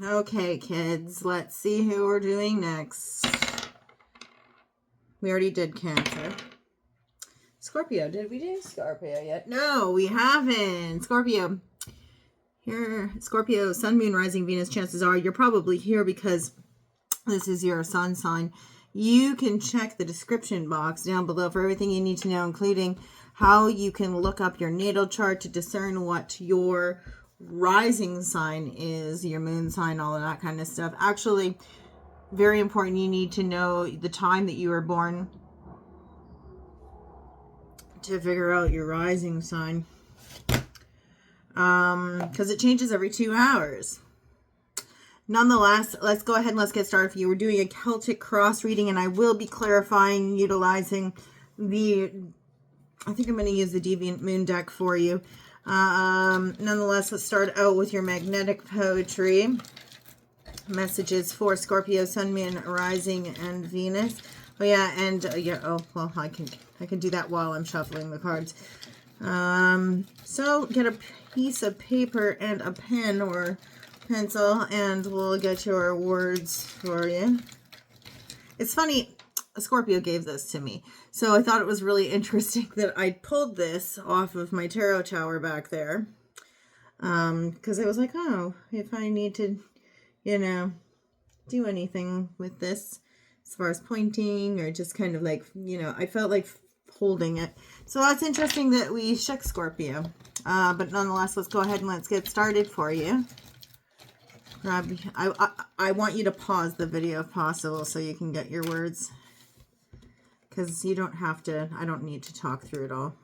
Okay, kids, let's see who we're doing next. We already did Cancer. Scorpio, did we do Scorpio yet? No, we haven't. Scorpio. Here, Scorpio, Sun, Moon, Rising, Venus, chances are you're probably here because this is your sun sign. You can check the description box down below for everything you need to know, including how you can look up your natal chart to discern what your rising sign is, your moon sign, all of that kind of stuff. Actually, very important, you need to know the time that you were born to figure out your rising sign. Because it changes every 2 hours. Nonetheless, let's go ahead and let's get started for you. We're doing a Celtic cross reading, and I will be clarifying utilizing the, I think I'm going to use the Deviant Moon deck for you. Nonetheless, let's start out with your magnetic poetry. Messages for Scorpio, Sun, Moon, Rising, and Venus. Oh yeah, and I can do that while I'm shuffling the cards. So get a piece of paper and a pen or pencil, and we'll get your words for you. It's funny, Scorpio gave this to me, so I thought it was really interesting that I pulled this off of my tarot tower back there. Because I was like, oh, if I need to, do anything with this as far as pointing or just kind of like, I felt like holding it. So that's interesting that we shook Scorpio. But nonetheless, let's go ahead and let's get started for you. I want you to pause the video if possible so you can get your words. Because you don't have to, I don't need to talk through it all.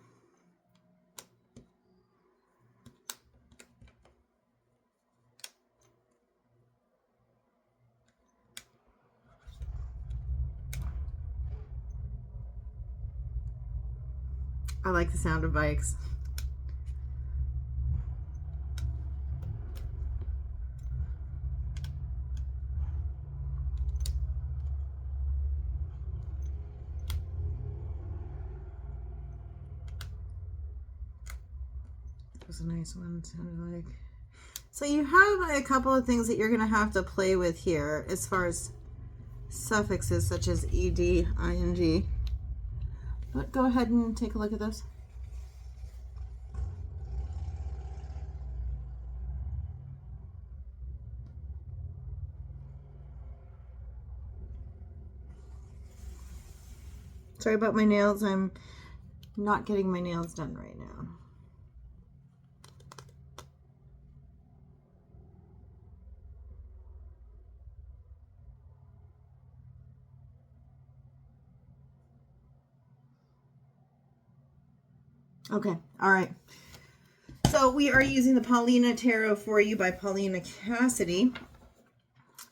I like the sound of bikes. That was a nice one, sounded like. So you have a couple of things that you're going to have to play with here as far as suffixes such as ed, ing. But go ahead and take a look at those. Sorry about my nails. I'm not getting my nails done right now. Okay, all right. So we are using the Paulina Tarot for you by Paulina Cassidy.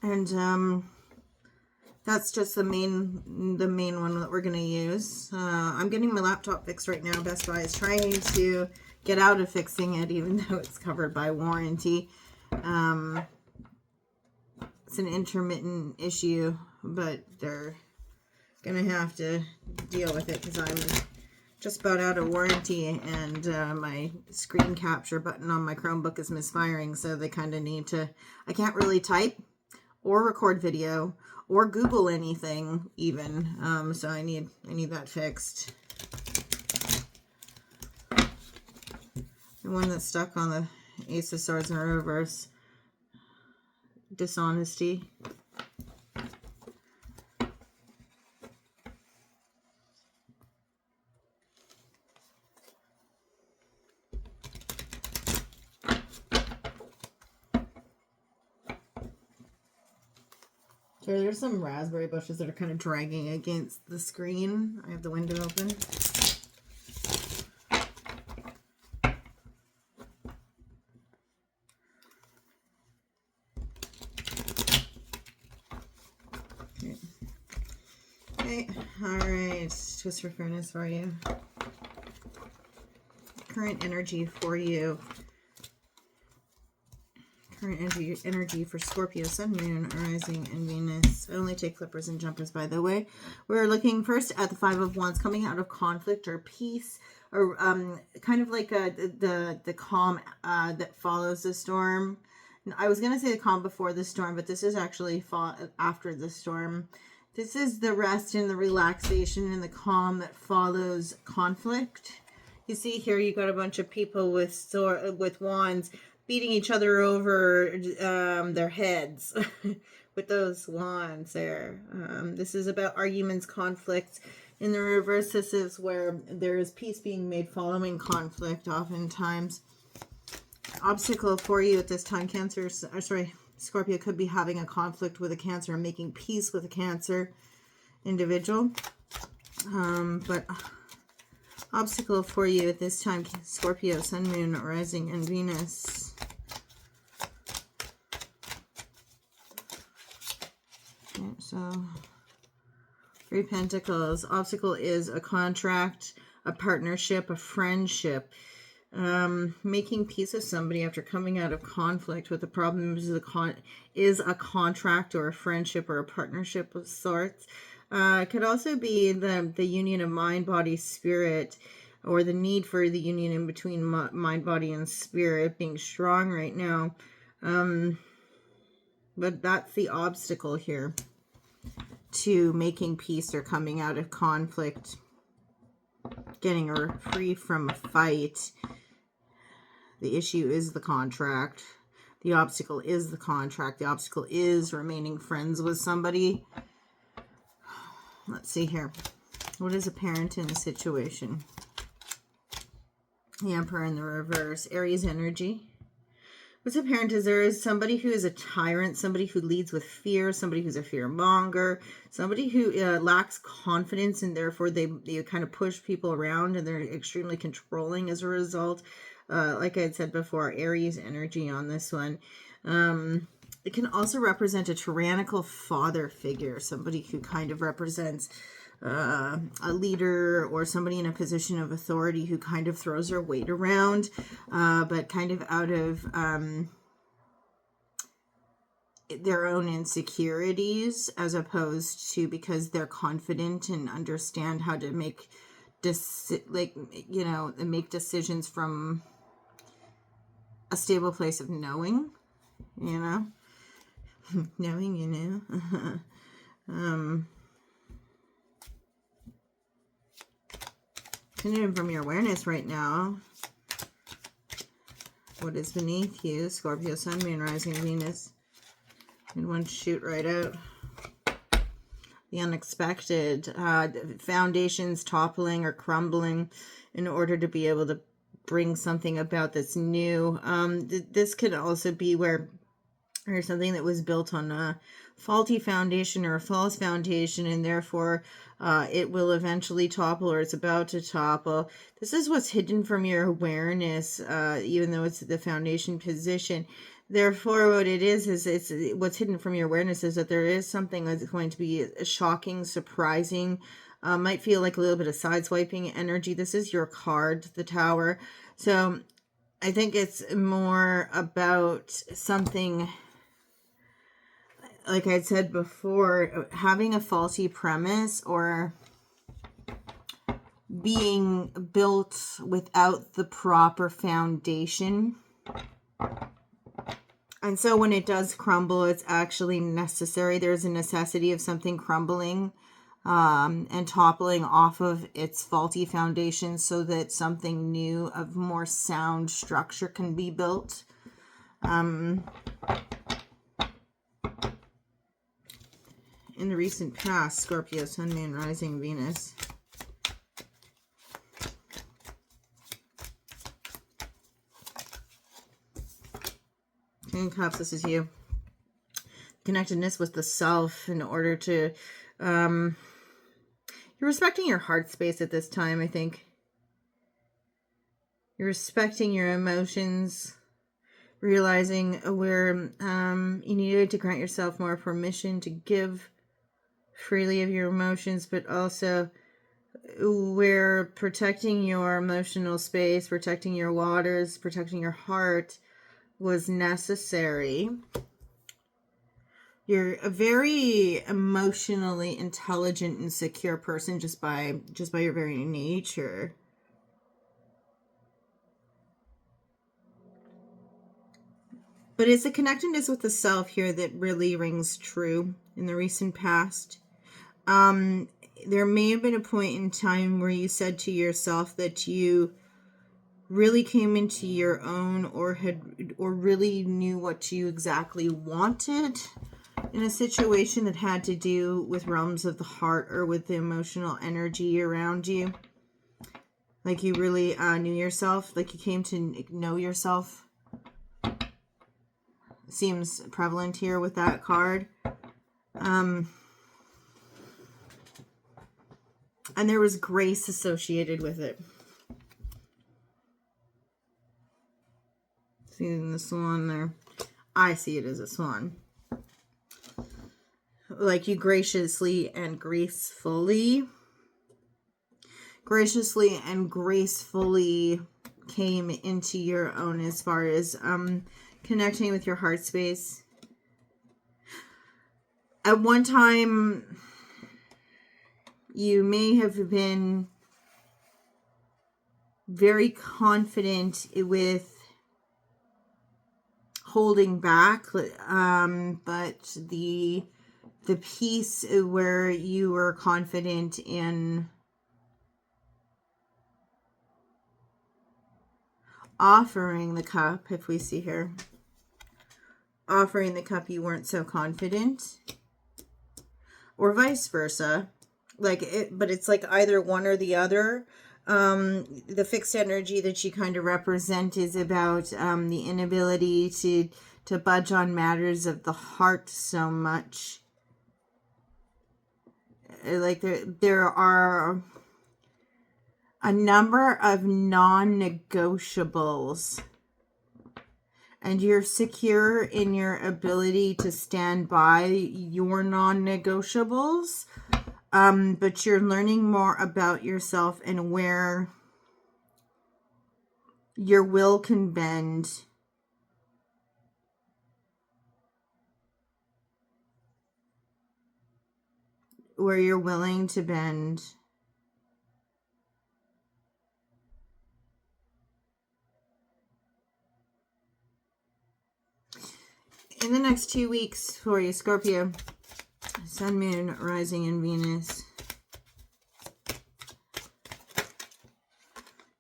And that's just the main one that we're going to use. I'm getting my laptop fixed right now. Best Buy is trying to get out of fixing it, even though it's covered by warranty. It's an intermittent issue, but they're going to have to deal with it because I'm just about out of warranty, and my screen capture button on my Chromebook is misfiring, so they kind of need to, I can't really type or record video or Google anything even, so I need that fixed. The one that's stuck on the Ace of Swords in reverse, dishonesty. So there's some raspberry bushes that are kind of dragging against the screen. I have the window open. Okay, all right. Twist for fairness for you. Current energy for you. Current energy for Scorpio, Sun, Moon, Rising, and Venus. I only take flippers and jumpers, by the way. We're looking first at the Five of Wands, coming out of conflict or peace, or kind of like the calm that follows the storm. I was going to say the calm before the storm, but this is actually after the storm. This is the rest and the relaxation and the calm that follows conflict. You see here, you got a bunch of people with wands beating each other over their heads with those wands there. This is about arguments, conflicts. In the reverse, this is where there is peace being made following conflict oftentimes. Obstacle for you at this time, Scorpio could be having a conflict with a Cancer and making peace with a Cancer individual. But obstacle for you at this time, Scorpio, Sun, Moon, Rising, and Venus. Okay, so 3 Pentacles. Obstacle is a contract, a partnership, a friendship. Making peace with somebody after coming out of conflict with the problem is a contract or a friendship or a partnership of sorts. It could also be the union of mind, body, spirit, or the need for the union in between mind, body, and spirit being strong right now. But that's the obstacle here to making peace or coming out of conflict, getting her free from a fight. The issue is the contract. The obstacle is the contract. The obstacle is remaining friends with somebody. Let's see here. What is apparent in the situation? The Emperor in the reverse. Aries energy. What's apparent is there is somebody who is a tyrant, somebody who leads with fear, somebody who's a fearmonger, somebody who lacks confidence, and therefore they kind of push people around and they're extremely controlling as a result. Like I had said before, Aries energy on this one. It can also represent a tyrannical father figure, somebody who kind of represents a leader or somebody in a position of authority who kind of throws their weight around, but kind of out of their own insecurities, as opposed to because they're confident and understand how to make make decisions from a stable place of knowing, knowing, Continuing from your awareness right now, what is beneath you, Scorpio, Sun, Moon, Rising, Venus, and one shoot right out. The unexpected, foundations toppling or crumbling in order to be able to bring something about that's new. This could also be where there's something that was built on a faulty foundation or a false foundation, and therefore it will eventually topple, or it's about to topple. This is what's hidden from your awareness, even though it's the foundation position. Therefore, what it is it's what's hidden from your awareness is that there is something that's going to be shocking, surprising, might feel like a little bit of sideswiping energy. This is your card, the Tower. So I think it's more about something, like I said before, having a faulty premise or being built without the proper foundation. And so when it does crumble, it's actually necessary. There's a necessity of something crumbling and toppling off of its faulty foundation so that something new of more sound structure can be built. In the recent past, Scorpio, Sun, Moon, Rising, Venus. King of Cups, this is you. Connectedness with the self in order to... you're respecting your heart space at this time, I think. You're respecting your emotions, realizing where you needed to grant yourself more permission to give freely of your emotions, but also where protecting your emotional space, protecting your waters, protecting your heart was necessary. You're a very emotionally intelligent and secure person just by your very nature. But it's the connectedness with the self here that really rings true in the recent past. There may have been a point in time where you said to yourself that you really came into your own, or really knew what you exactly wanted in a situation that had to do with realms of the heart or with the emotional energy around you. Like you really knew yourself, like you came to know yourself. Seems prevalent here with that card. And there was grace associated with it. Seeing the swan there. I see it as a swan. Like you graciously and gracefully came into your own as far as connecting with your heart space. At one time, you may have been very confident with holding back, but the piece where you were confident in offering the cup, if we see here, offering the cup, you weren't so confident, or vice versa. Like it, but it's like either one or the other. The fixed energy that you kind of represent is about the inability to budge on matters of the heart so much. Like there are a number of non-negotiables, and you're secure in your ability to stand by your non-negotiables. But you're learning more about yourself and where your will can bend. Where you're willing to bend. In the next 2 weeks for you, Scorpio, Sun, Moon, Rising, and Venus.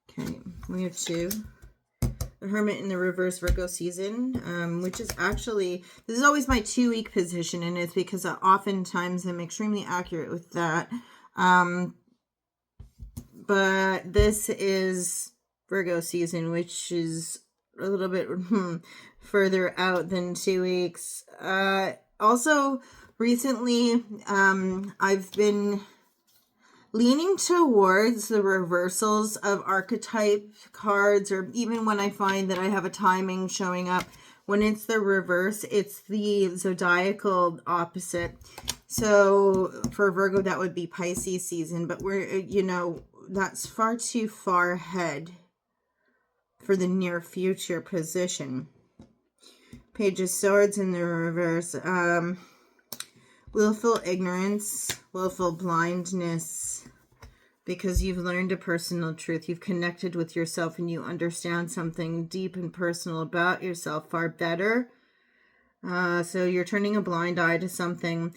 Okay, we have 2. The Hermit in the reverse Virgo season, which is actually, this is always my 2-week position, and it's because oftentimes I'm extremely accurate with that. But this is Virgo season, which is a little bit further out than 2 weeks. Also, recently, I've been leaning towards the reversals of archetype cards, or even when I find that I have a timing showing up, when it's the reverse, it's the zodiacal opposite. So for Virgo, that would be Pisces season, but we're, that's far too far ahead for the near future position. Page of Swords in the reverse. Willful ignorance, willful blindness, because you've learned a personal truth. You've connected with yourself and you understand something deep and personal about yourself far better. So you're turning a blind eye to something.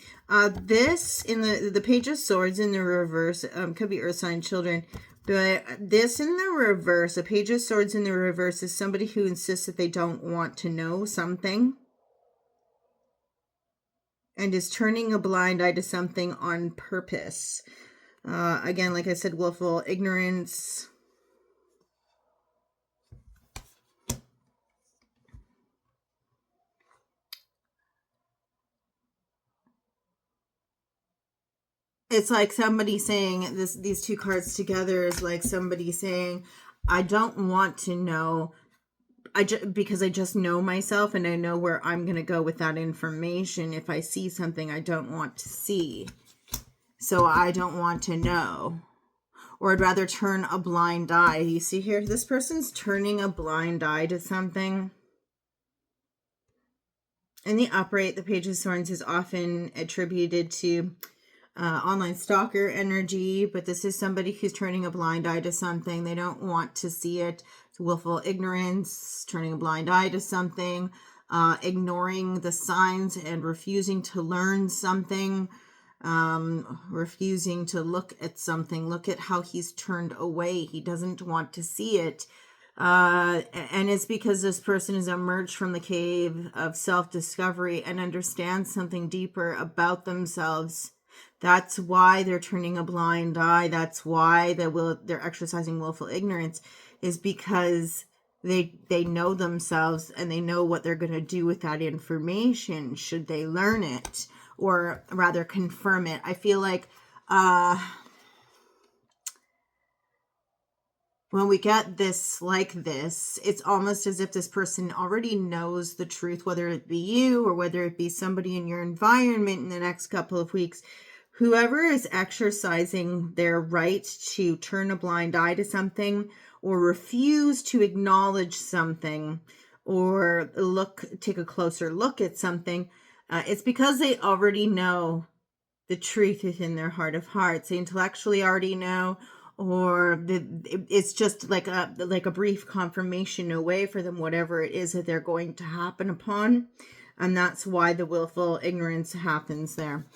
This in the Page of Swords in the reverse, could be Earth sign children, but this in the reverse, a Page of Swords in the reverse, is somebody who insists that they don't want to know something and is turning a blind eye to something on purpose. Again, like I said, willful ignorance. It's like somebody saying these 2 cards together is like somebody saying, I don't want to know, because I just know myself and I know where I'm going to go with that information. If I see something I don't want to see, so I don't want to know, or I'd rather turn a blind eye. You see here, this person's turning a blind eye to something. In the upright, the Page of Swords is often attributed to online stalker energy, but this is somebody who's turning a blind eye to something. They don't want to see it. It's willful ignorance, turning a blind eye to something. ignoring the signs and refusing to learn something, refusing to look at something. Look at how he's turned away. He doesn't want to see it. And it's because this person has emerged from the cave of self-discovery and understands something deeper about themselves. That's why they're turning a blind eye. That's why they're exercising willful ignorance, is because they know themselves and they know what they're going to do with that information should they learn it, or rather confirm it. I feel like when we get this like this, it's almost as if this person already knows the truth, whether it be you or whether it be somebody in your environment in the next couple of weeks. Whoever is exercising their right to turn a blind eye to something, or refuse to acknowledge something, or take a closer look at something, it's because they already know the truth within their heart of hearts. They intellectually already know, or it's just like a brief confirmation away for them, whatever it is that they're going to happen upon. And that's why the willful ignorance happens there.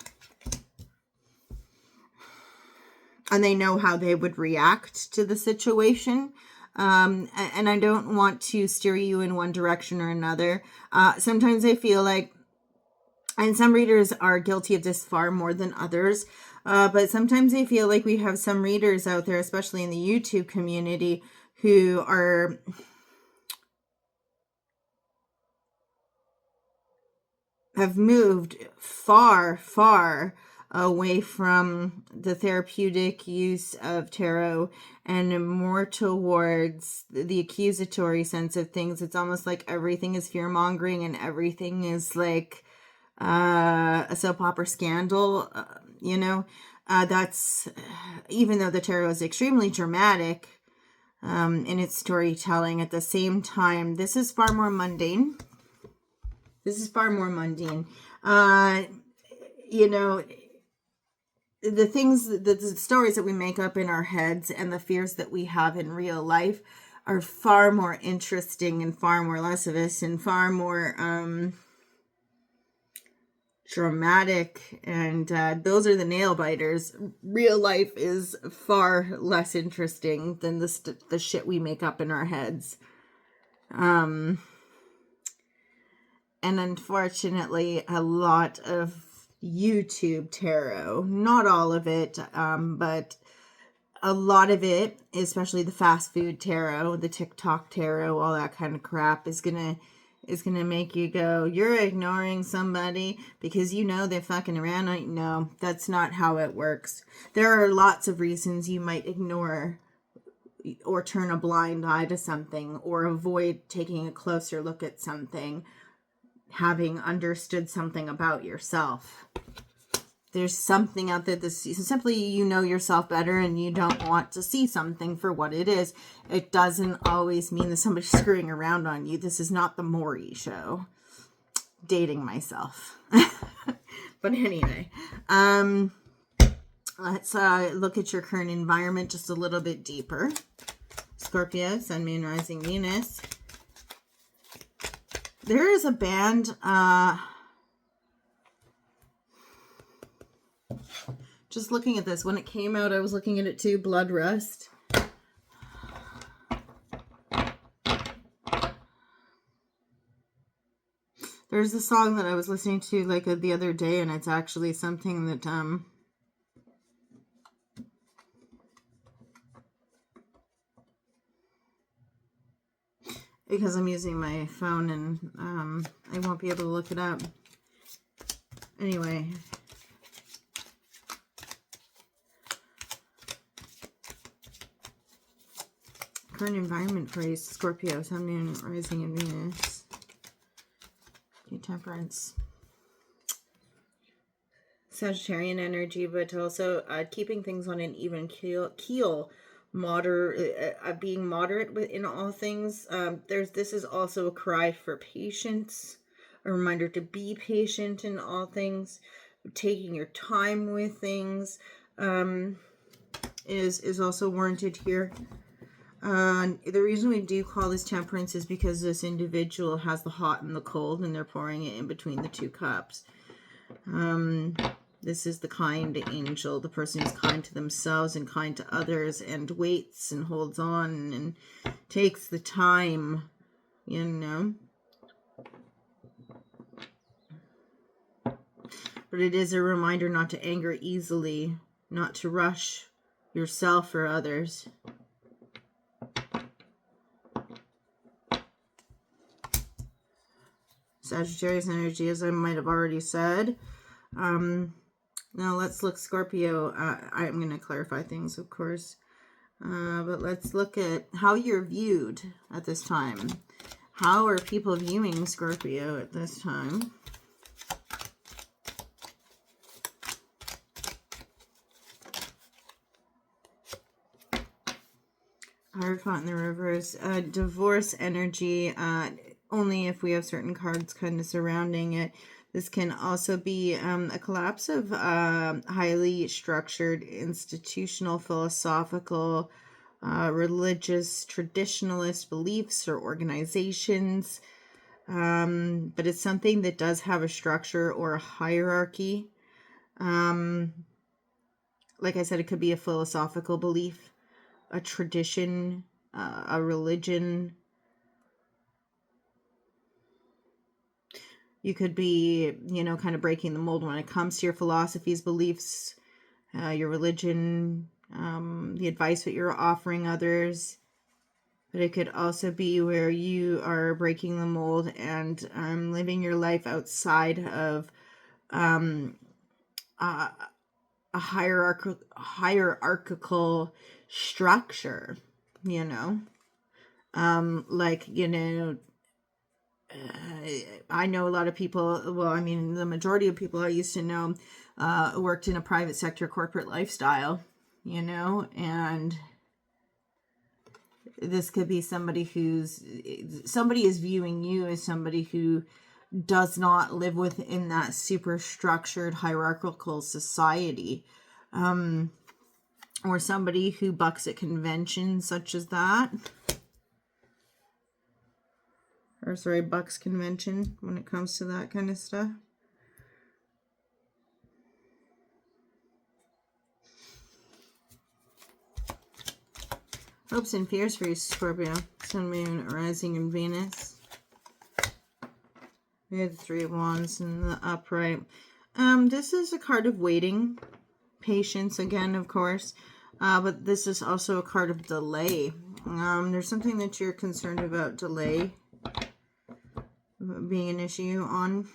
And they know how they would react to the situation. And I don't want to steer you in one direction or another. Sometimes I feel like, and some readers are guilty of this far more than others, but sometimes I feel like we have some readers out there, especially in the YouTube community, who have moved far, far away from the therapeutic use of tarot and more towards the accusatory sense of things. It's almost like everything is fear-mongering and everything is like a soap opera scandal, that's, even though the tarot is extremely dramatic in its storytelling, at the same time, this is far more mundane. The things, the stories that we make up in our heads and the fears that we have in real life are far more interesting and far more lascivious and far more dramatic, and those are the nail biters. Real life is far less interesting than the shit we make up in our heads. And unfortunately, a lot of YouTube tarot, not all of it, but a lot of it, especially the fast food tarot, the TikTok tarot, all that kind of crap, is gonna make you go, you're ignoring somebody because they're fucking around. No, that's not how it works. There are lots of reasons you might ignore or turn a blind eye to something, or avoid taking a closer look at something, having understood something about yourself. There's something out there that simply you know yourself better and you don't want to see something for what it is. It doesn't always mean that somebody's screwing around on you. This is not the Maury show. Dating myself. But anyway, let's look at your current environment just a little bit deeper. Scorpio, Sun, Moon, Rising, Venus. There is a band, just looking at this, when it came out, I was looking at it too, Blood Rust. There's a song that I was listening to like the other day, and it's actually something that, because I'm using my phone and I won't be able to look it up. Anyway. Current environment for you, Scorpio, Sun, Moon, Rising, and Venus. Temperance. Sagittarian energy, but also keeping things on an even keel, being moderate in all things. This is also a cry for patience, a reminder to be patient in all things. Taking your time with things is also warranted here. The reason we do call this temperance is because this individual has the hot and the cold, and they're pouring it in between the two cups. This is the kind angel, the person who's kind to themselves and kind to others, and waits and holds on and takes the time, you know. But it is a reminder not to anger easily, not to rush yourself or others. Sagittarius energy, as I might have already said. Now let's look Scorpio. I'm going to clarify things, of course. But let's look at how you're viewed at this time. How are people viewing Scorpio at this time? Hierophant in the reverse. Divorce energy. Only if we have certain cards kind of surrounding it. This can also be a collapse of highly structured, institutional, philosophical, religious, traditionalist beliefs or organizations. But it's something that does have a structure or a hierarchy. Like I said, it could be a philosophical belief, a tradition, a religion. You could be, you know, kind of breaking the mold when it comes to your philosophies, beliefs, your religion, the advice that you're offering others. But it could also be where you are breaking the mold and living your life outside of a hierarchical structure, you know. Like, you know, I know a lot of people, well, I mean, the majority of people I used to know worked in a private sector corporate lifestyle, you know, and this could be somebody is viewing you as somebody who does not live within that super structured hierarchical society, or somebody who bucks at conventions such as that. Or sorry, bucks convention when it comes to that kind of stuff. Hopes and fears for you, Scorpio. Sun, Moon, Rising, and Venus. We have the Three of Wands and the upright. This is a card of waiting. Patience again, of course. But this is also a card of delay. There's something that you're concerned about delay being an issue on.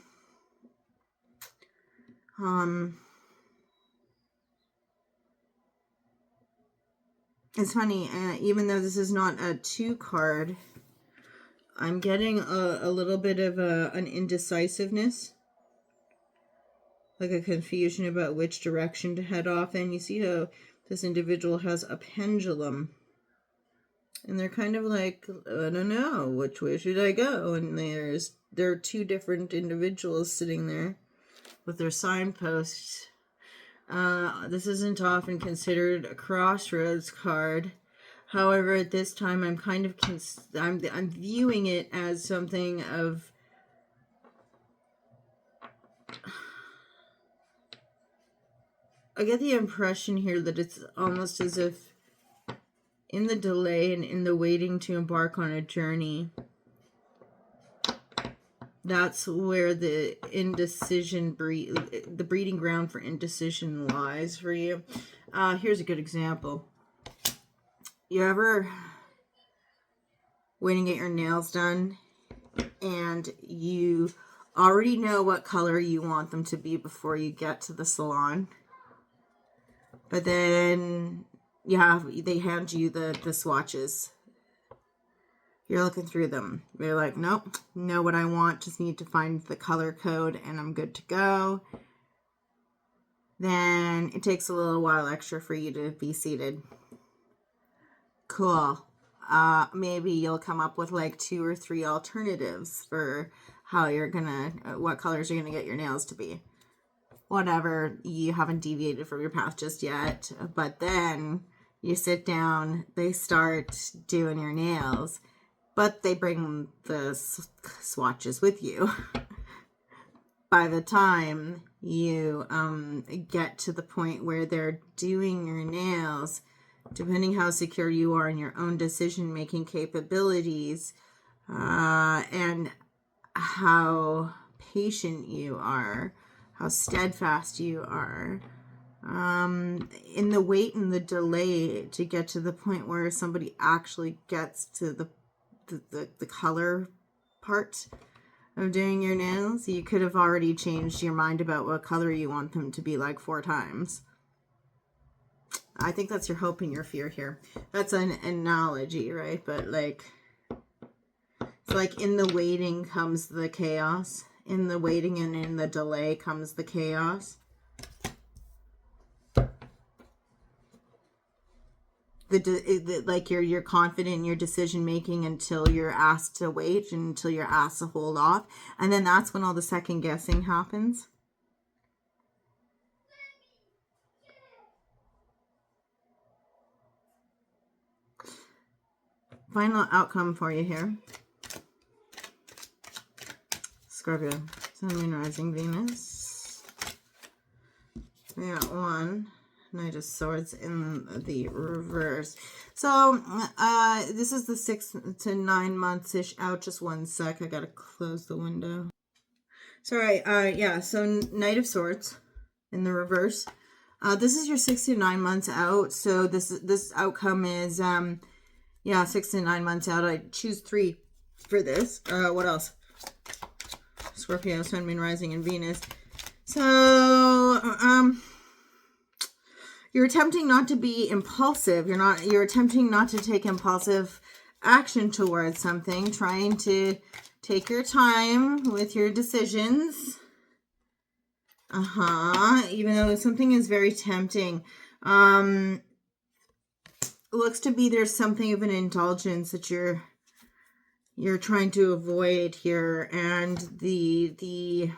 It's funny, even though this is not a 2 card, I'm getting a little bit of an indecisiveness, like a confusion about which direction to head off. And you see how this individual has a pendulum, and they're kind of like, I don't know, which way should I go? And there are 2 different individuals sitting there with their signposts. This isn't often considered a crossroads card. However, at this time, I'm kind of I'm viewing it as something of I get the impression here that it's almost as if in the delay and in the waiting to embark on a journey, that's where the the breeding ground for indecision lies for you. Here's a good example. You ever waiting to get your nails done and you already know what color you want them to be before you get to the salon, but then they hand you the swatches. You're looking through them. You're like, nope, know what I want. Just need to find the color code and I'm good to go. Then it takes a little while extra for you to be seated. Cool. Maybe you'll come up with like 2 or 3 alternatives for how you're gonna, what colors you're gonna get your nails to be. Whatever, you haven't deviated from your path just yet. But then You sit down, they start doing your nails, but they bring the swatches with you. By the time you get to the point where they're doing your nails, depending how secure you are in your own decision-making capabilities, and how patient you are, how steadfast you are, in the wait and the delay to get to the point where somebody actually gets to the color part of doing your nails, you could have already changed your mind about what color you want them to be like 4 times. I think that's your hope and your fear here. That's an analogy, right? But like, it's like in the waiting comes the chaos. In the waiting and in the delay comes the chaos. Like you're confident in your decision making until you're asked to wait, until you're asked to hold off, and then that's when all the second guessing happens. Final outcome for you here, Scorpio, Sun, Moon, Rising, Venus. We got 1 Knight of Swords in the reverse. So this is the 6 to 9 months ish out. Just 1 sec, I gotta close the window. Sorry. Yeah, so Knight of Swords in the reverse. This is your 6 to 9 months out. So this outcome is 6 to 9 months out. I choose 3 for this. What else? Scorpio, Sun, Moon, Rising, and Venus. So you're attempting not to be impulsive. You're attempting not to take impulsive action towards something, trying to take your time with your decisions. Even though something is very tempting. Looks to be there's something of an indulgence that you're trying to avoid here, and the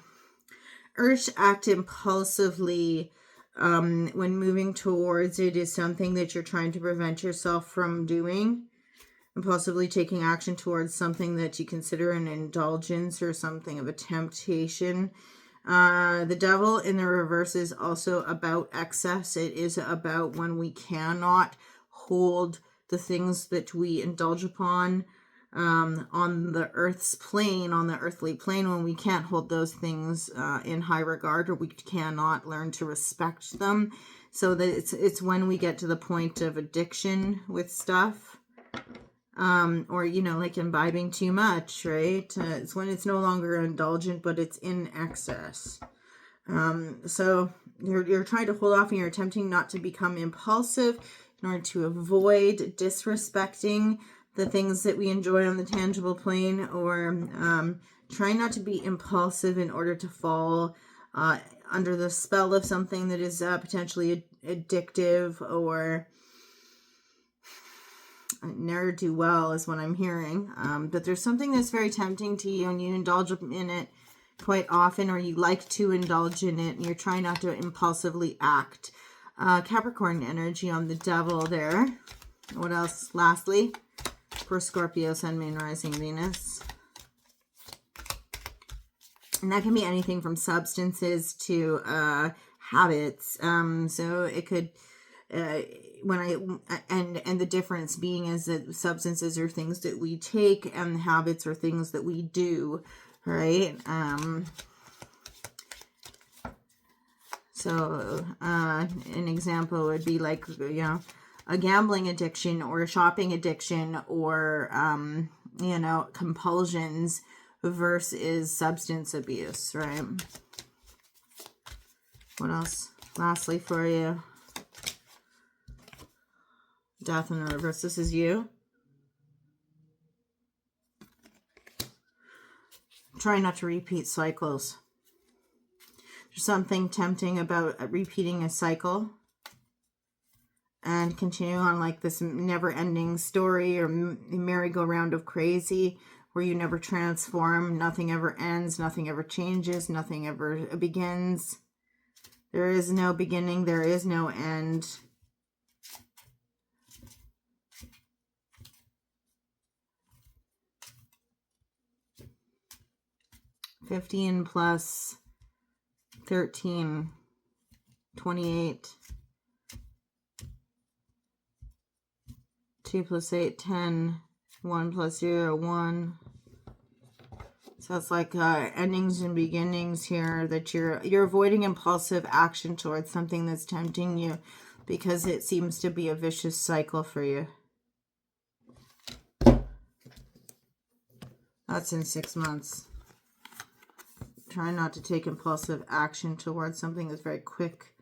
urge to act impulsively when moving towards it is something that you're trying to prevent yourself from doing. Impulsively taking action towards something that you consider an indulgence or something of a temptation. The Devil in the reverse is also about excess. It is about when we cannot hold the things that we indulge upon on the earth's plane, on the earthly plane, when we can't hold those things in high regard, or we cannot learn to respect them. So that it's when we get to the point of addiction with stuff, or like imbibing too much, right? It's when it's no longer indulgent, but it's in excess. So you're trying to hold off, and you're attempting not to become impulsive in order to avoid disrespecting the things that we enjoy on the tangible plane, or trying not to be impulsive in order to fall under the spell of something that is potentially addictive, or ne'er-do-well is what I'm hearing. But there's something that's very tempting to you, and you indulge in it quite often, or you like to indulge in it, and you're trying not to impulsively act. Capricorn energy on the Devil there. What else? Lastly, for Scorpio, Sun, Moon, Rising, Venus. And that can be anything from substances to habits. So it could, and the difference being is that substances are things that we take, and habits are things that we do, right? So an example would be like, a gambling addiction, or a shopping addiction, or, compulsions versus substance abuse, right? What else? Lastly for you, Death in the reverse. This is you. Try not to repeat cycles. There's something tempting about repeating a cycle and continue on like this never-ending story or merry-go-round of crazy, where you never transform, nothing ever ends, nothing ever changes, nothing ever begins. There is no beginning, there is no end. 15 plus 13, 28. 2 plus 8, 10. 1 plus 0, 1. So it's like endings and beginnings here, that you're avoiding impulsive action towards something that's tempting you because it seems to be a vicious cycle for you. That's in 6 months. Try not to take impulsive action towards something that's very quick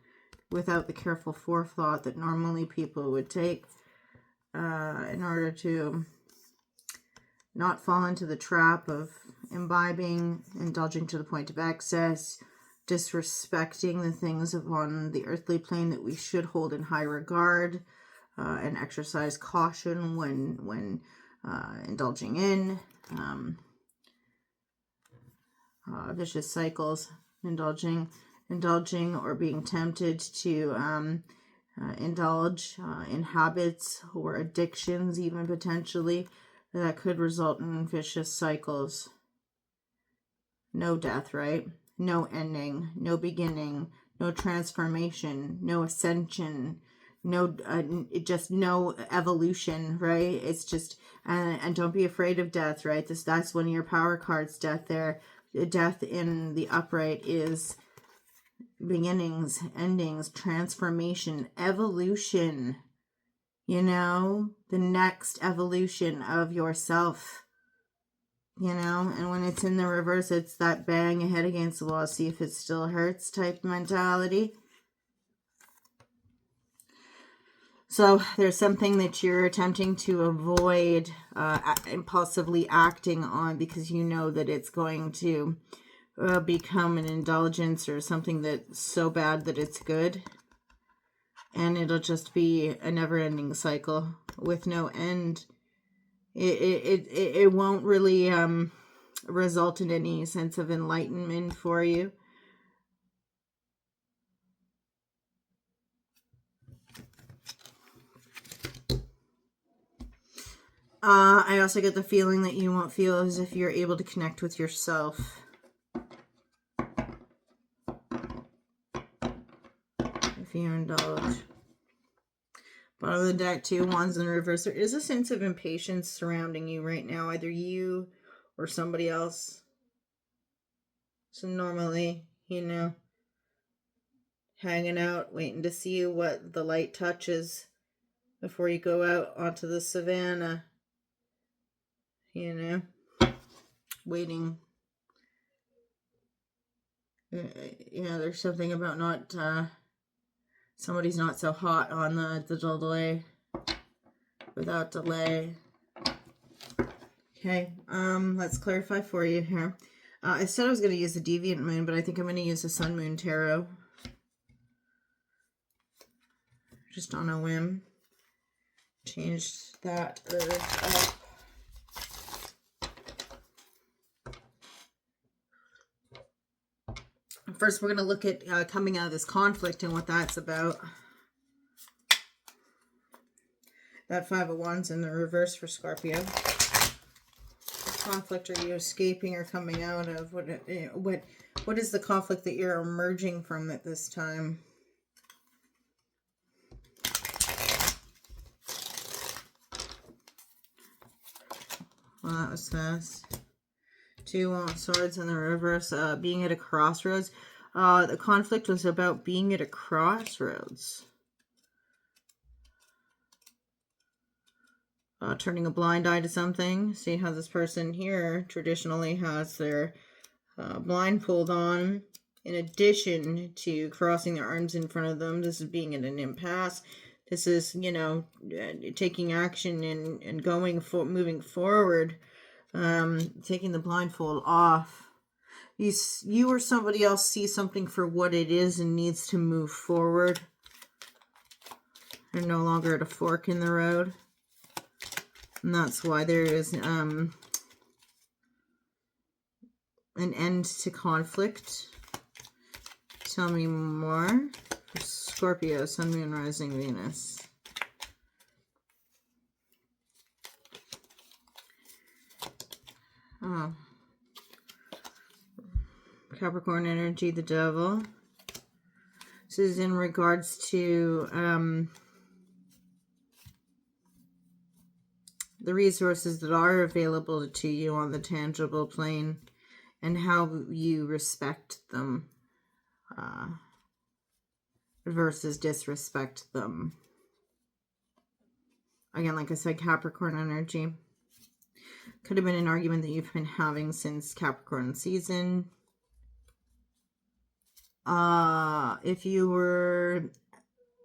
without the careful forethought that normally people would take in order to not fall into the trap of imbibing, indulging to the point of excess, disrespecting the things upon the earthly plane that we should hold in high regard, and exercise caution when indulging in vicious cycles, indulging or being tempted to indulge in habits or addictions, even potentially, that could result in vicious cycles. No death, right? No ending, no beginning, no transformation, no ascension, no just no evolution, right? It's just and don't be afraid of death, right? That's one of your power cards, death there. Death in the upright is beginnings, endings, transformation, evolution. You know, the next evolution of yourself. You know, and when it's in the reverse, it's that bang your head against the wall, see if it still hurts type mentality. So there's something that you're attempting to avoid impulsively acting on because you know that it's going to become an indulgence or something that's so bad that it's good. And it'll just be a never-ending cycle with no end. It won't really result in any sense of enlightenment for you. I also get the feeling that you won't feel as if you're able to connect with yourself. If you indulge. Bottom of the deck, 2 wands in reverse. There is a sense of impatience surrounding you right now, either you or somebody else. So normally, you know, hanging out, waiting to see what the light touches before you go out onto the savannah. You know, waiting. Yeah, there's something about not, somebody's not so hot on the delay, without delay. Okay, let's clarify for you here. I said I was going to use the Deviant Moon, but I think I'm going to use the Sun Moon Tarot. Just on a whim. Change that up. First, we're going to look at coming out of this conflict and what that's about. That 5 of Wands in the reverse for Scorpio. What conflict are you escaping or coming out of? What is the conflict that you're emerging from at this time? Well, that was fast. 2 swords in the reverse, being at a crossroads. The conflict was about being at a crossroads. Turning a blind eye to something. See how this person here traditionally has their blindfold on. In addition to crossing their arms in front of them, this is being at an impasse. This is, you know, taking action and moving forward. Taking the blindfold off. You or somebody else see something for what it is and needs to move forward. They're no longer at a fork in the road. And that's why there is an end to conflict. Tell me more. Scorpio, Sun, Moon, Rising, Venus. Oh. Capricorn energy, the devil. This is in regards to the resources that are available to you on the tangible plane and how you respect them versus disrespect them. Again, like I said, Capricorn energy. Could have been an argument that you've been having since Capricorn season. If you were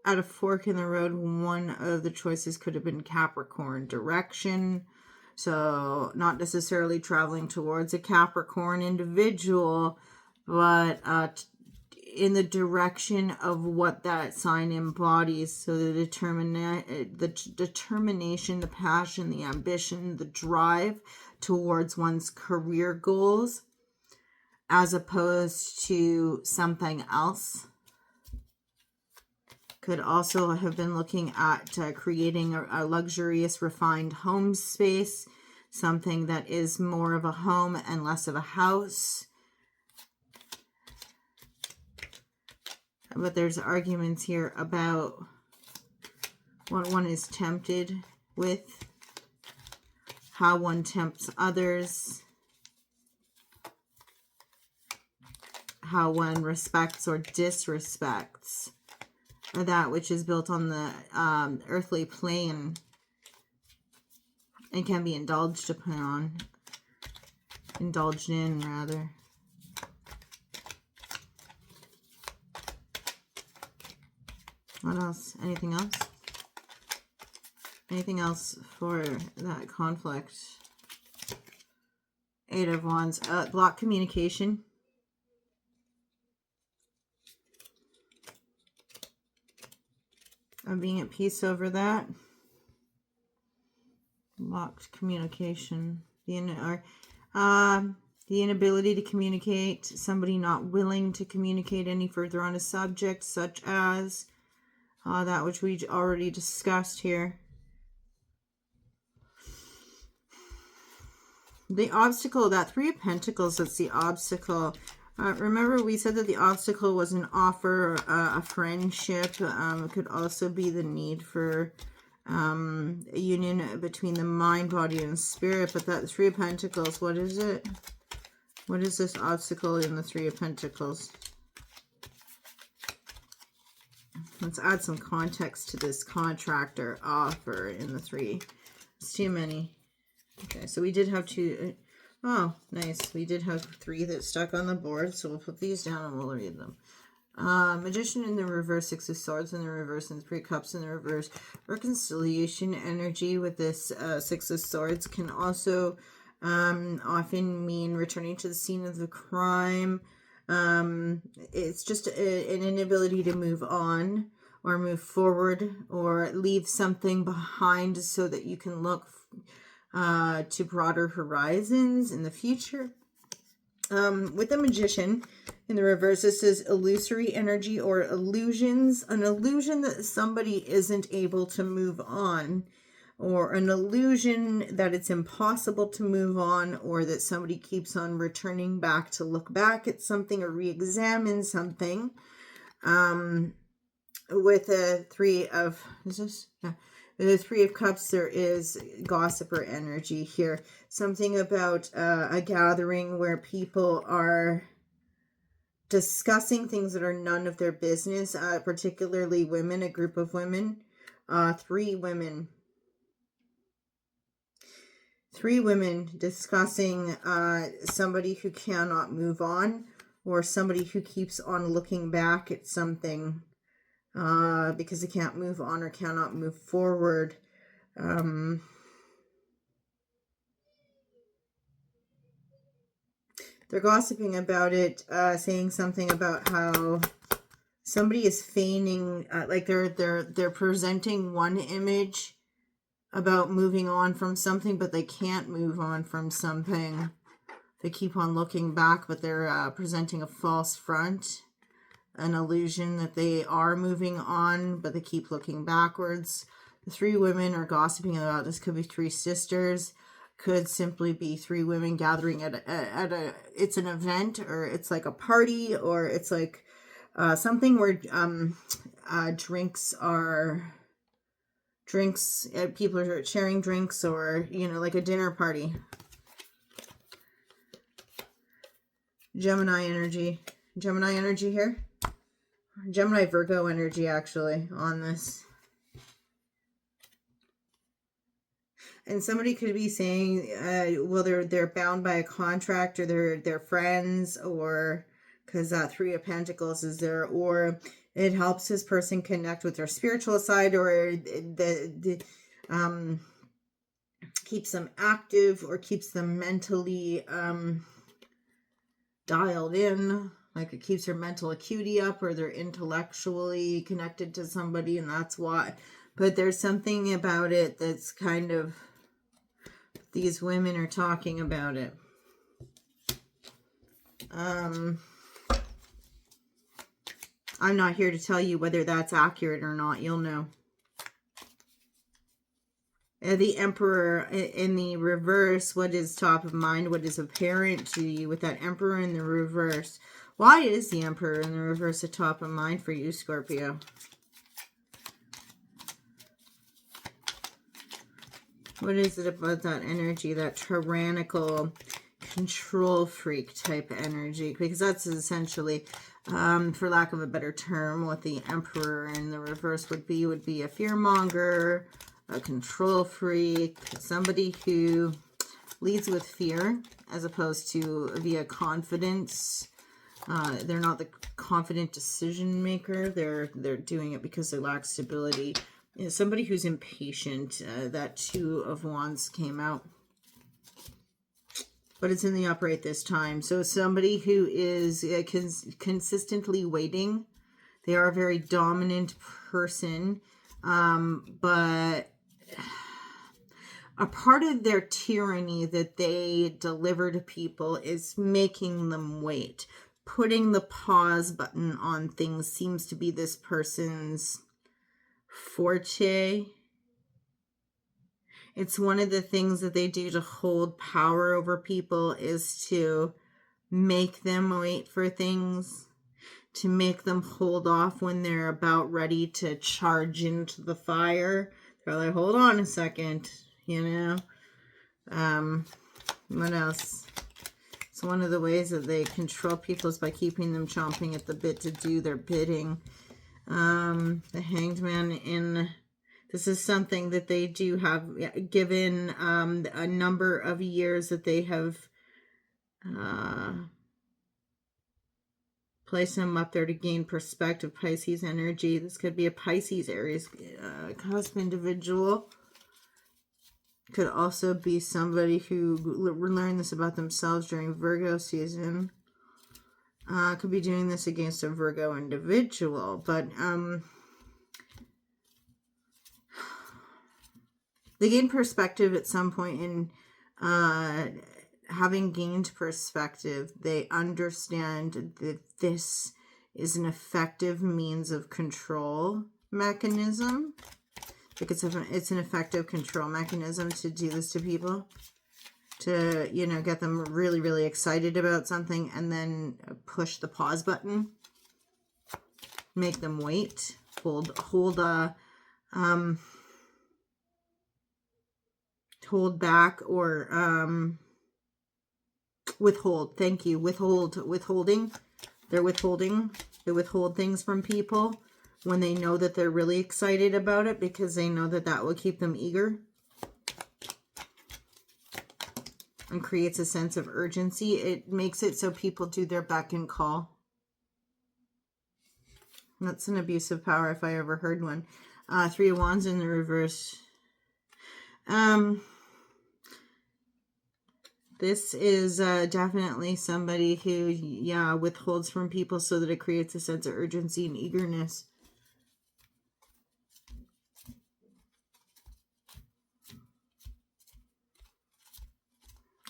at a fork in the road, one of the choices could have been Capricorn direction. So not necessarily traveling towards a Capricorn individual, but in the direction of what that sign embodies. So the determination, the passion, the ambition, the drive towards one's career goals, as opposed to something else. Could also have been looking at creating a luxurious, refined home space, something that is more of a home and less of a house. But there's arguments here about what one is tempted with, how one tempts others, how one respects or disrespects that which is built on the earthly plane and can be indulged in, rather. What else? Anything else? Anything else for that conflict? Eight of Wands. Block communication. I'm being at peace over that. Blocked communication. The inability to communicate. Somebody not willing to communicate any further on a subject, such as that which we already discussed here. The obstacle, that Three of Pentacles, that's the obstacle. Remember, we said that the obstacle was an offer, a friendship. It could also be the need for a union between the mind, body, and spirit. But that Three of Pentacles, what is it? What is this obstacle in the Three of Pentacles? Let's add some context to this contract or offer in the three. It's too many. Okay, so we did have two. Oh, nice. We did have three that stuck on the board, so we'll put these down and we'll read them. Magician in the reverse, Six of Swords in the reverse, and Three of Cups in the reverse. Reconciliation energy with this Six of Swords can also often mean returning to the scene of the crime. It's just an inability to move on or move forward or leave something behind so that you can look to broader horizons in the future. With the Magician in the reverse, this is illusory energy or illusions. An illusion that somebody isn't able to move on, or an illusion that it's impossible to move on, or that somebody keeps on returning back to look back at something or re-examine something. With the Three of... Is this? Yeah. The Three of Cups, there is gossiper energy here. Something about a gathering where people are discussing things that are none of their business, particularly women, a group of women. Three women discussing somebody who cannot move on, or somebody who keeps on looking back at something because they can't move on or cannot move forward. They're gossiping about it, saying something about how somebody is feigning, like they're presenting one image about moving on from something, but they can't move on from something. They keep on looking back, but they're presenting a false front, an illusion that they are moving on, but they keep looking backwards. The three women are gossiping about this. Could be three sisters, could simply be three women gathering at it's an event, or it's like a party, or it's like something where people are sharing drinks, or like a dinner party. Gemini energy here. Gemini Virgo energy actually on this. And somebody could be saying, well, they're bound by a contract, or they're friends, or because that Three of Pentacles is there, or it helps this person connect with their spiritual side, or keeps them active, or keeps them mentally dialed in, like it keeps their mental acuity up, or they're intellectually connected to somebody, and that's why. But there's something about it that's kind of, these women are talking about it. I'm not here to tell you whether that's accurate or not. You'll know. The Emperor in the reverse, what is top of mind? What is apparent to you with that Emperor in the reverse? Why is the Emperor in the reverse a top of mind for you, Scorpio? What is it about that energy, that tyrannical control freak type energy? Because that's essentially, for lack of a better term, what the Emperor in the reverse would be a fearmonger, a control freak, somebody who leads with fear as opposed to via confidence. They're not the confident decision maker. They're doing it because they lack stability. Somebody who's impatient. That Two of Wands came out. But it's in the upright this time. So somebody who is consistently waiting. They are a very dominant person. But a part of their tyranny that they deliver to people is making them wait. Putting the pause button on things seems to be this person's forte. It's one of the things that they do to hold power over people, is to make them wait for things, to make them hold off when they're about ready to charge into the fire. They're like, hold on a second, What else? So one of the ways that they control people is by keeping them chomping at the bit to do their bidding. The Hanged Man in... This is something that they do have, given a number of years that they have placed them up there to gain perspective. Pisces energy. This could be a Pisces Aries cusp individual. Could also be somebody who learned this about themselves during Virgo season. Could be doing this against a Virgo individual. But they gain perspective at some point in having gained perspective. They understand that this is an effective means of control mechanism. Like it's an effective control mechanism to do this to people. To, get them really, really excited about something and then push the pause button. Make them wait. Hold back, or withhold. Thank you. Withholding. They withhold things from people when they know that they're really excited about it, because they know that will keep them eager and creates a sense of urgency. It makes it so people do their beck and call. That's an abuse of power if I ever heard one. Three of Wands in the reverse. This is definitely somebody who, withholds from people so that it creates a sense of urgency and eagerness.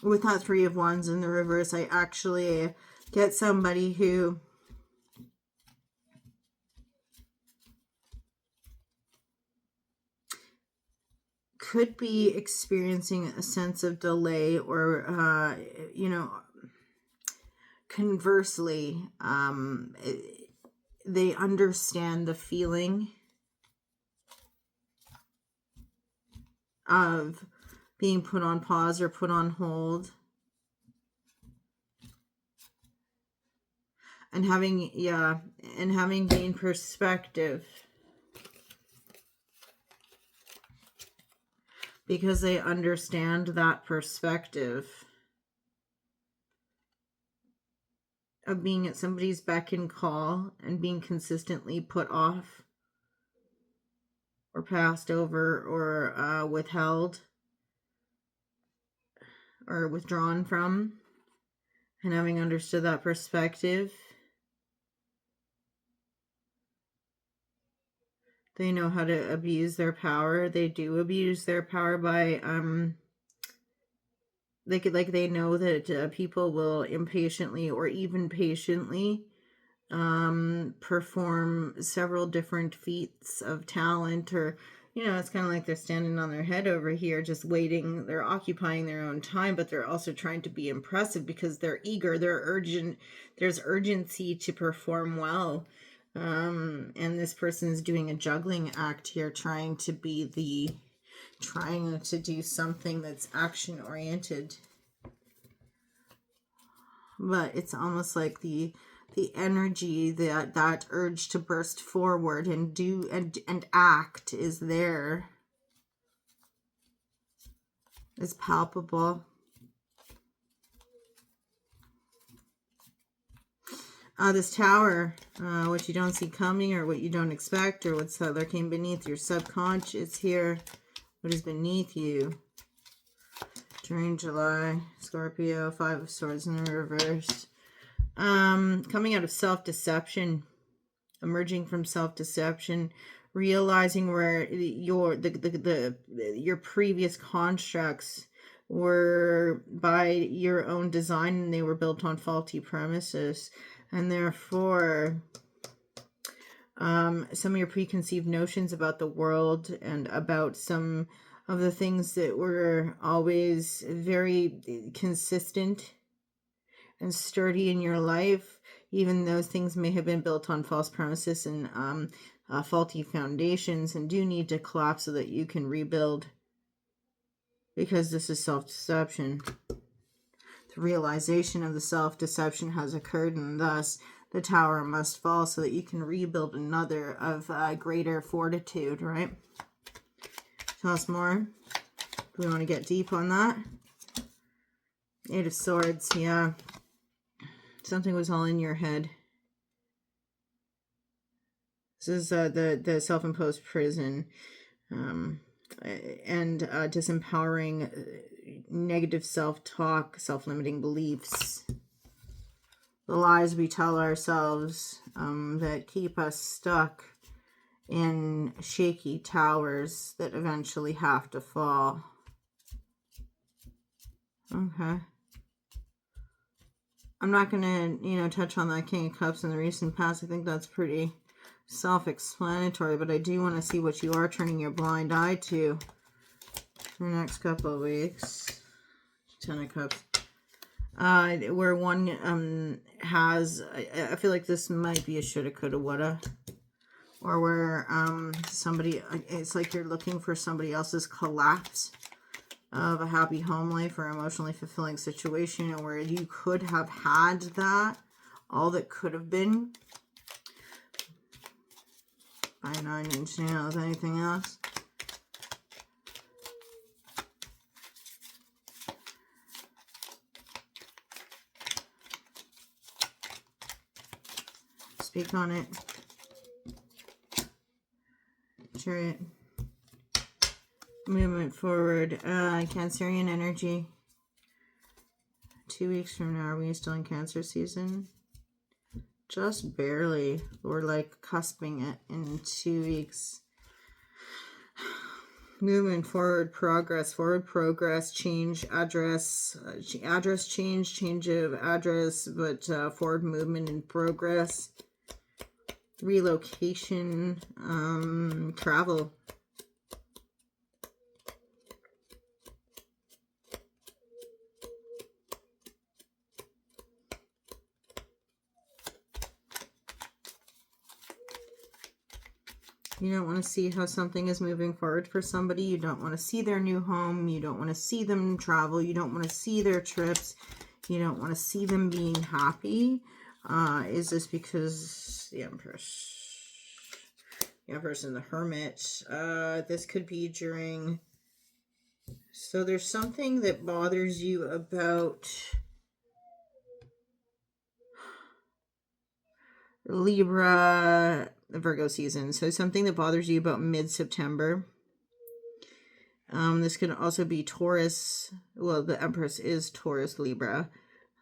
With that Three of Wands in the reverse, I actually get somebody who could be experiencing a sense of delay, or, conversely, they understand the feeling of being put on pause or put on hold. And having gained perspective. Because they understand that perspective of being at somebody's beck and call and being consistently put off or passed over or withheld or withdrawn from, and having understood that perspective, they know how to abuse their power. They do abuse their power by they know that people will impatiently or even patiently perform several different feats of talent, or it's kind of like they're standing on their head over here just waiting. They're occupying their own time, but they're also trying to be impressive because they're eager, they're urgent. There's urgency to perform well. And this person is doing a juggling act here, trying to do something that's action oriented. But it's almost like the energy, that urge to burst forward and do and act is there. It's palpable. This tower, what you don't see coming, or what you don't expect, or what's lurking beneath your subconscious here, what is beneath you during July. Scorpio, 5 of Swords in the reverse. Coming out of self-deception, emerging from self-deception, realizing where your previous constructs were by your own design, and they were built on faulty premises. And therefore, some of your preconceived notions about the world and about some of the things that were always very consistent and sturdy in your life, even those things may have been built on false premises and faulty foundations, and do need to collapse so that you can rebuild, because this is self-deception. The realization of the self-deception has occurred, and thus the tower must fall so that you can rebuild another of greater fortitude, right? Tell us more. Do we want to get deep on that? 8 of Swords, yeah. Something was all in your head. This is the self-imposed prison, and disempowering negative self-talk, self-limiting beliefs, the lies we tell ourselves that keep us stuck in shaky towers that eventually have to fall. Okay. I'm not going to, touch on that King of Cups in the recent past. I think that's pretty self-explanatory, but I do want to see what you are turning your blind eye to for the next couple of weeks. 10 of Cups. Where one has, I feel like this might be a shoulda, coulda, woulda. Or where somebody, it's like you're looking for somebody else's collapse of a happy home life or emotionally fulfilling situation, or where you could have had that, all that could have been. By 9-inch nails. Anything else? Speak on it. Chariot. Movement forward. Cancerian energy. 2 weeks from now, are we still in Cancer season? Just barely. We're like cusping it in 2 weeks. Movement forward, progress, change, address change of address, but forward movement in progress. Relocation, travel. You don't want to see how something is moving forward for somebody. You don't want to see their new home. You don't want to see them travel. You don't want to see their trips. You don't want to see them being happy. Is this because the Empress? The Empress and the Hermit. This could be during... So there's something that bothers you about Libra, Virgo season. So something that bothers you about mid-September. This can also be Taurus. Well, the Empress is Taurus, Libra.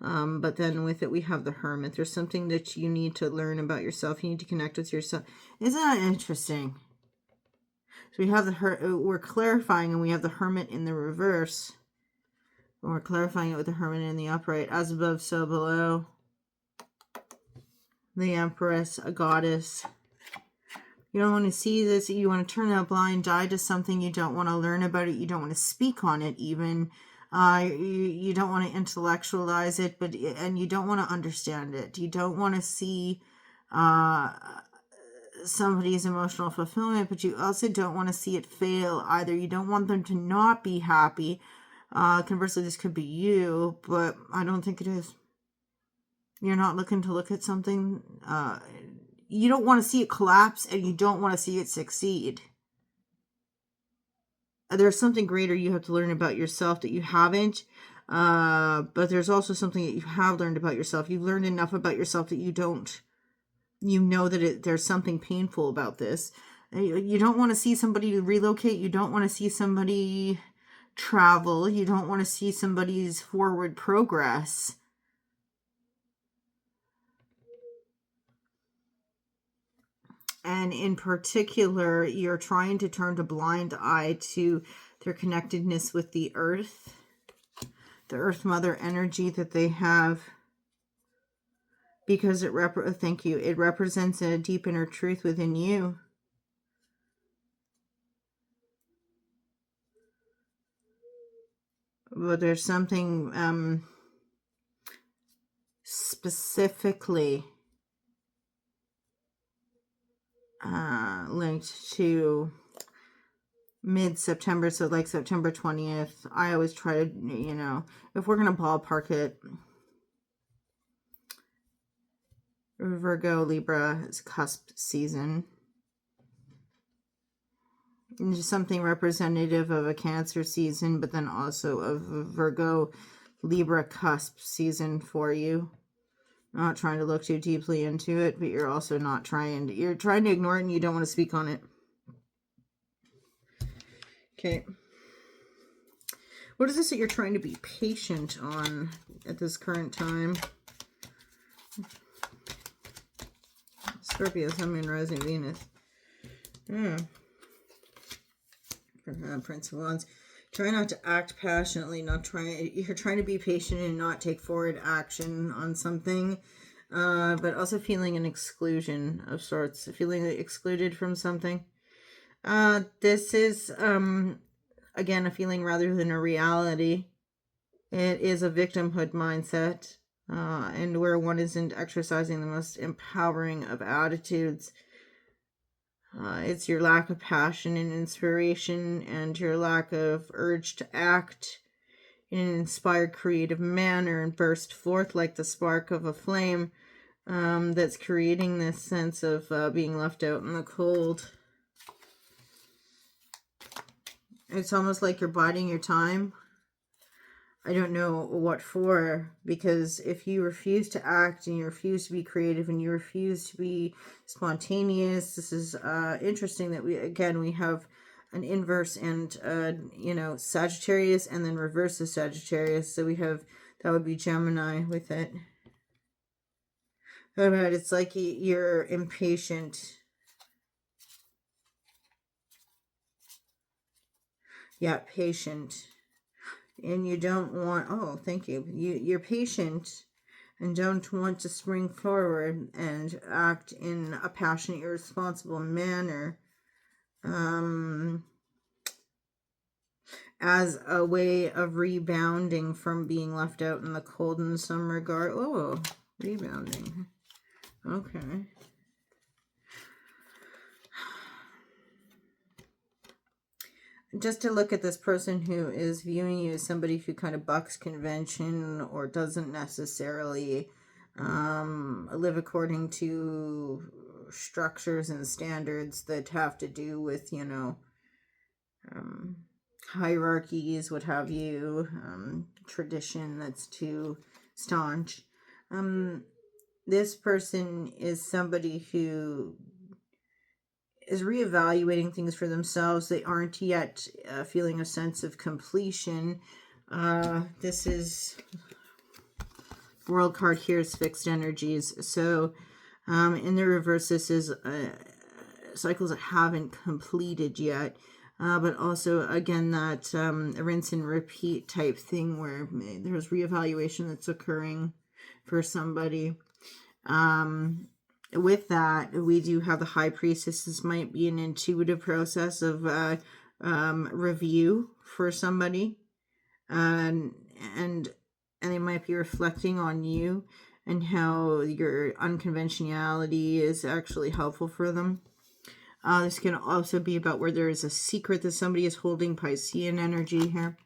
But then with it, we have the Hermit. There's something that you need to learn about yourself. You need to connect with yourself. Isn't that interesting? So we have we're clarifying, and we have the Hermit in the reverse. And we're clarifying it with the Hermit in the upright. As above, so below. The Empress, a goddess. You don't want to see this. You want to turn a blind eye to something. You don't want to learn about it. You don't want to speak on it even. You don't want to intellectualize it, and you don't want to understand it. You don't want to see somebody's emotional fulfillment, but you also don't want to see it fail either. You don't want them to not be happy. Conversely, this could be you, but I don't think it is. You're not looking to look at something. You don't want to see it collapse, and you don't want to see it succeed. There's something greater you have to learn about yourself that you haven't. But there's also something that you have learned about yourself. You've learned enough about yourself that you don't. You know that there's something painful about this. You don't want to see somebody relocate. You don't want to see somebody travel. You don't want to see somebody's forward progress. And in particular, you're trying to turn a blind eye to their connectedness with the earth mother energy that they have, because it represents a deep inner truth within you. But there's something specifically linked to mid-September, so like September 20th. I always try to, if we're going to ballpark it, Virgo, Libra is cusp season. And just something representative of a Cancer season, but then also of a Virgo, Libra cusp season for you. Not trying to look too deeply into it, but you're also not you're trying to ignore it and you don't want to speak on it. Okay. What is this that you're trying to be patient on at this current time? Scorpio, Sun, Moon, Rising, Venus. Prince of Wands. Try not to act passionately. You're trying to be patient and not take forward action on something. But also feeling an exclusion of sorts. Feeling excluded from something. This is, again, a feeling rather than a reality. It is a victimhood mindset. And where one isn't exercising the most empowering of attitudes. It's your lack of passion and inspiration and your lack of urge to act in an inspired, creative manner and burst forth like the spark of a flame that's creating this sense of being left out in the cold. It's almost like you're biding your time. I don't know what for, because if you refuse to act and you refuse to be creative and you refuse to be spontaneous, this is interesting that we have an inverse and Sagittarius and then reverse of Sagittarius. So we have, that would be Gemini with it. But it's like you're impatient. Yeah, patient. And you don't want, thank you. You're patient and don't want to spring forward and act in a passionate, irresponsible manner as a way of rebounding from being left out in the cold in some regard. Oh, rebounding. Okay. just to look at this person who is viewing you as somebody who kind of bucks convention or doesn't necessarily live according to structures and standards that have to do with, hierarchies, what have you, tradition that's too staunch. This person is somebody who is reevaluating things for themselves. They aren't yet feeling a sense of completion. This is World card here is fixed energies. So in the reverse, this is cycles that haven't completed yet. But also, again, that rinse and repeat type thing where there's reevaluation that's occurring for somebody. With that, we do have the High Priestess. This might be an intuitive process of review for somebody, and they might be reflecting on you and how your unconventionality is actually helpful for them. This can also be about where there is a secret that somebody is holding, Piscean energy here.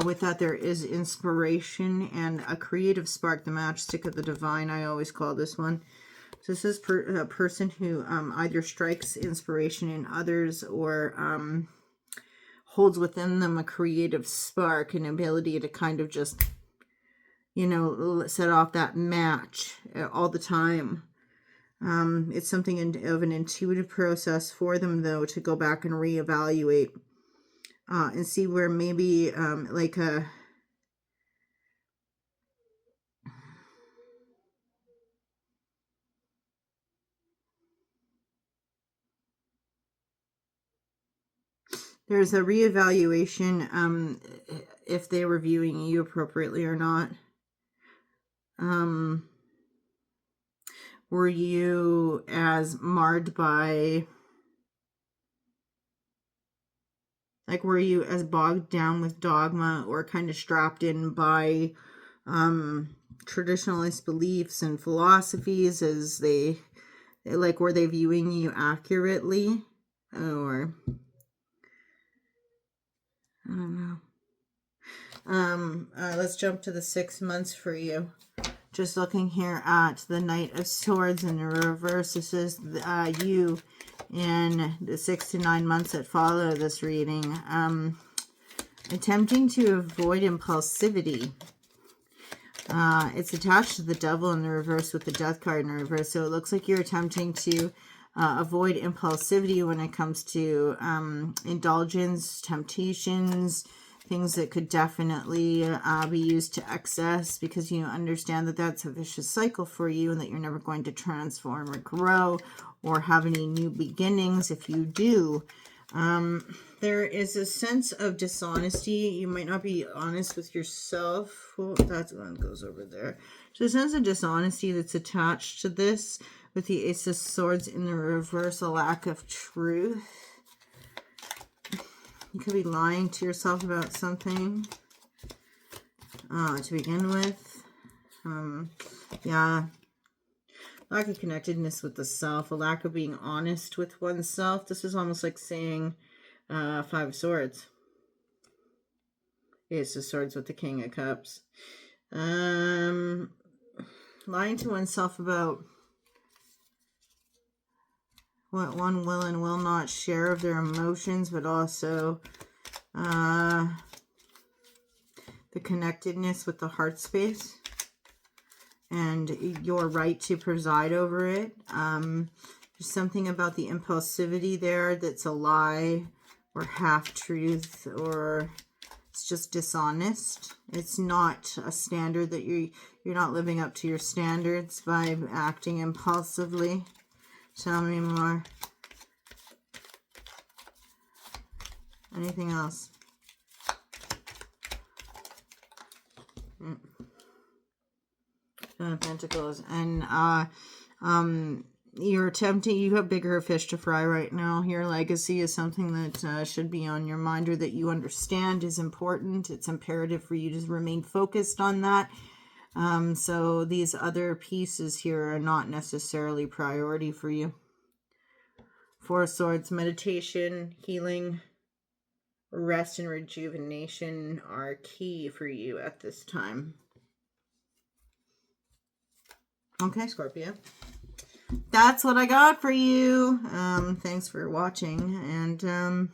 With that, there is inspiration and a creative spark, the matchstick of the divine, I always call this one. So this is a person who either strikes inspiration in others or holds within them a creative spark, an ability to kind of just, set off that match all the time. It's something of an intuitive process for them, though, to go back and reevaluate and see where maybe there's a reevaluation if they were viewing you appropriately or not. Were you as marred by, were you as bogged down with dogma or kind of strapped in by traditionalist beliefs and philosophies as were they viewing you accurately? Or I don't know. Let's jump to the 6 months for you. Just looking here at the Knight of Swords in the reverse. This is you in the 6 to 9 months that follow this reading. Attempting to avoid impulsivity. It's attached to the Devil in the reverse with the Death card in the reverse. So it looks like you're attempting to avoid impulsivity when it comes to indulgence, temptations, things that could definitely be used to excess, because you understand that that's a vicious cycle for you and that you're never going to transform or grow or have any new beginnings. If you do, there is a sense of dishonesty. You might not be honest with yourself. Well, that's one goes over there. So a sense of dishonesty that's attached to this with the Ace of Swords in the reverse, a lack of truth. You could be lying to yourself about something to begin with. Yeah. Lack of connectedness with the self, a lack of being honest with oneself. This is almost like saying Five of Swords. Ace of Swords with the King of Cups. Lying to oneself about what one will and will not share of their emotions, but also the connectedness with the heart space and your right to preside over it. There's something about the impulsivity there that's a lie or half-truth, or it's just dishonest. It's not a standard that you're not living up to your standards by acting impulsively. Tell me more. Anything else? Pentacles. And you're attempting, you have bigger fish to fry right now. Your legacy is something that should be on your mind, or that you understand is important. It's imperative for you to remain focused on that. So these other pieces here are not necessarily priority for you. Four of Swords, meditation, healing, rest and rejuvenation are key for you at this time. Okay, Scorpio. That's what I got for you. Thanks for watching. And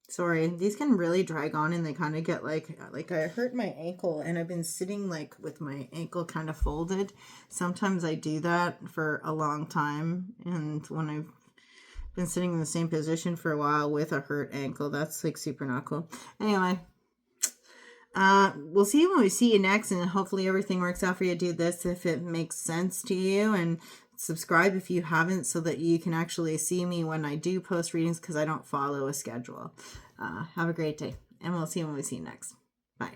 sorry, these can really drag on and they kind of get like I hurt my ankle and I've been sitting like with my ankle kind of folded. Sometimes I do that for a long time, and when I've been sitting in the same position for a while with a hurt ankle, that's like super not cool. Anyway, we'll see you when we see you next, and hopefully everything works out for you. Do this if it makes sense to you, and subscribe if you haven't, so that you can actually see me when I do post readings, because I don't follow a schedule. Have a great day, and we'll see you when we see you next. Bye.